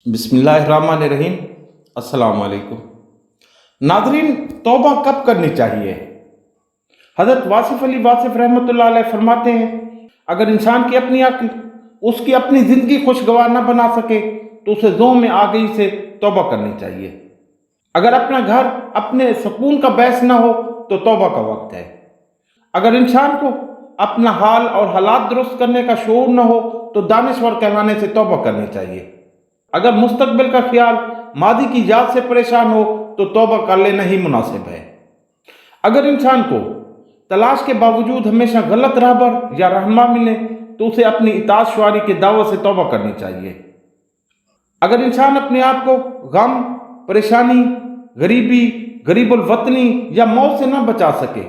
بسم اللہ الرحمن الرحیم۔ السلام علیکم ناظرین، توبہ کب کرنی چاہیے؟ حضرت واصف علی واصف رحمۃ اللہ علیہ فرماتے ہیں، اگر انسان کی اپنی عقل اس کی اپنی زندگی خوشگوار نہ بنا سکے تو اسے زوم میں آگئی سے توبہ کرنی چاہیے۔ اگر اپنا گھر اپنے سکون کا باعث نہ ہو تو توبہ کا وقت ہے۔ اگر انسان کو اپنا حال اور حالات درست کرنے کا شعور نہ ہو تو دانشور کہلانے سے توبہ کرنی چاہیے۔ اگر مستقبل کا خیال ماضی کی یاد سے پریشان ہو تو توبہ کر لینا ہی مناسب ہے۔ اگر انسان کو تلاش کے باوجود ہمیشہ غلط راہبر یا رہنما ملے تو اسے اپنی اطاعت شعاری کے دعوت سے توبہ کرنی چاہیے۔ اگر انسان اپنے آپ کو غم، پریشانی، غریبی، غریب الوطنی یا موت سے نہ بچا سکے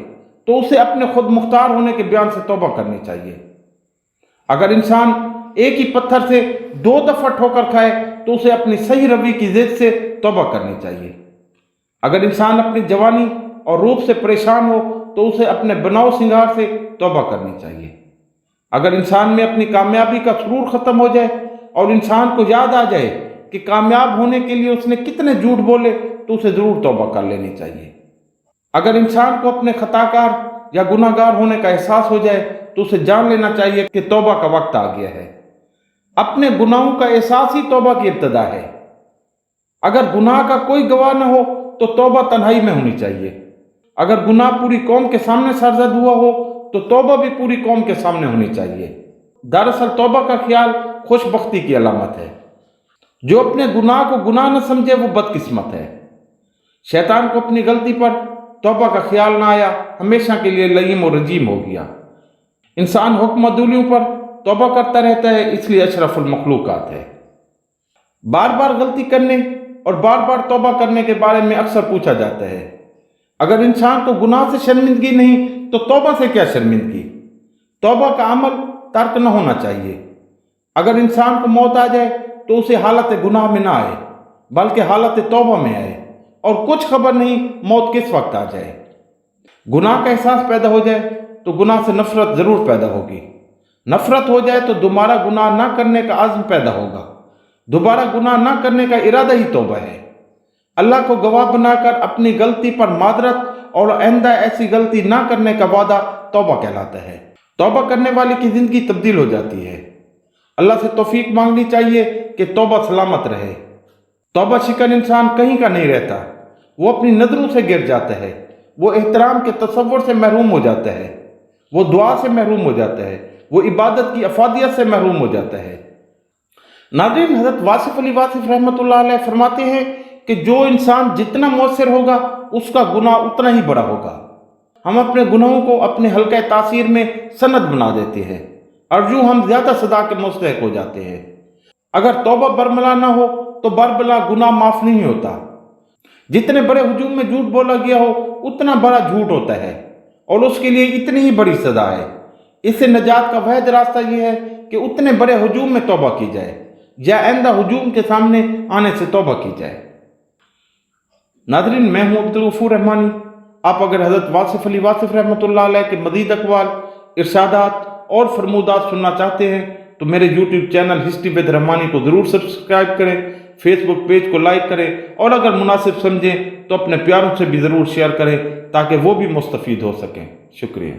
تو اسے اپنے خود مختار ہونے کے بیان سے توبہ کرنی چاہیے۔ اگر انسان ایک ہی پتھر سے 2 دفعہ ٹھوکر کھائے تو اسے اپنی صحیح روی کی ضد سے توبہ کرنی چاہیے۔ اگر انسان اپنی جوانی اور روپ سے پریشان ہو تو اسے اپنے بناؤ سنگار سے توبہ کرنی چاہیے۔ اگر انسان میں اپنی کامیابی کا سرور ختم ہو جائے اور انسان کو یاد آ جائے کہ کامیاب ہونے کے لیے اس نے کتنے جھوٹ بولے تو اسے ضرور توبہ کر لینی چاہیے۔ اگر انسان کو اپنے خطا کار یا گناہ گار ہونے کا احساس ہو جائے تو اسے جان لینا چاہیے کہ توبہ کا وقت آ گیا ہے۔ اپنے گناہوں کا احساس ہی توبہ کی ابتدا ہے۔ اگر گناہ کا کوئی گواہ نہ ہو تو توبہ تنہائی میں ہونی چاہیے۔ اگر گناہ پوری قوم کے سامنے سرزد ہوا ہو تو توبہ بھی پوری قوم کے سامنے ہونی چاہیے۔ دراصل توبہ کا خیال خوش بختی کی علامت ہے۔ جو اپنے گناہ کو گناہ نہ سمجھے وہ بدقسمت ہے۔ شیطان کو اپنی غلطی پر توبہ کا خیال نہ آیا، ہمیشہ کے لیے لئیم و رجیم ہو گیا۔ انسان حکم عدولیوں پر توبہ کرتا رہتا ہے، اس لیے اشرف المخلوقات ہے۔ بار بار غلطی کرنے اور بار بار توبہ کرنے کے بارے میں اکثر پوچھا جاتا ہے۔ اگر انسان کو گناہ سے شرمندگی نہیں تو توبہ سے کیا شرمندگی؟ توبہ کا عمل ترک نہ ہونا چاہیے۔ اگر انسان کو موت آ جائے تو اسے حالت گناہ میں نہ آئے بلکہ حالت توبہ میں آئے، اور کچھ خبر نہیں موت کس وقت آ جائے۔ گناہ کا احساس پیدا ہو جائے تو گناہ سے نفرت ضرور پیدا ہوگی۔ نفرت ہو جائے تو دوبارہ گناہ نہ کرنے کا عزم پیدا ہوگا۔ دوبارہ گناہ نہ کرنے کا ارادہ ہی توبہ ہے۔ اللہ کو گواہ بنا کر اپنی غلطی پر معذرت اور آئندہ ایسی غلطی نہ کرنے کا وعدہ توبہ کہلاتا ہے۔ توبہ کرنے والے کی زندگی تبدیل ہو جاتی ہے۔ اللہ سے توفیق مانگنی چاہیے کہ توبہ سلامت رہے۔ توبہ شکن انسان کہیں کا نہیں رہتا، وہ اپنی نظروں سے گر جاتا ہے، وہ احترام کے تصور سے محروم ہو جاتا ہے، وہ دعا سے محروم ہو جاتا ہے، وہ عبادت کی افادیت سے محروم ہو جاتا ہے۔ ناظرین، حضرت واصف علی واصف رحمۃ اللہ علیہ فرماتے ہیں کہ جو انسان جتنا مؤثر ہوگا اس کا گناہ اتنا ہی بڑا ہوگا۔ ہم اپنے گناہوں کو اپنے حلقہ تاثیر میں سند بنا دیتے ہیں، ارجو ہم زیادہ سزا کے مستحق ہو جاتے ہیں۔ اگر توبہ برملا نہ ہو تو برملا گناہ معاف نہیں ہوتا۔ جتنے بڑے ہجوم میں جھوٹ بولا گیا ہو اتنا بڑا جھوٹ ہوتا ہے اور اس کے لیے اتنی ہی بڑی سزا ہے۔ اس سے نجات کا واحد راستہ یہ ہے کہ اتنے بڑے ہجوم میں توبہ کی جائے یا آئندہ ہجوم کے سامنے آنے سے توبہ کی جائے۔ ناظرین، میں ہوں عبدالغفور رحمانی۔ آپ اگر حضرت واصف علی واصف رحمۃ اللہ علیہ کے مزید اقوال، ارشادات اور فرمودات سننا چاہتے ہیں تو میرے یوٹیوب چینل ہسٹری ود رحمانی کو ضرور سبسکرائب کریں، فیس بک پیج کو لائک کریں اور اگر مناسب سمجھیں تو اپنے پیاروں سے بھی ضرور شیئر کریں تاکہ وہ بھی مستفید ہو سکیں۔ شکریہ۔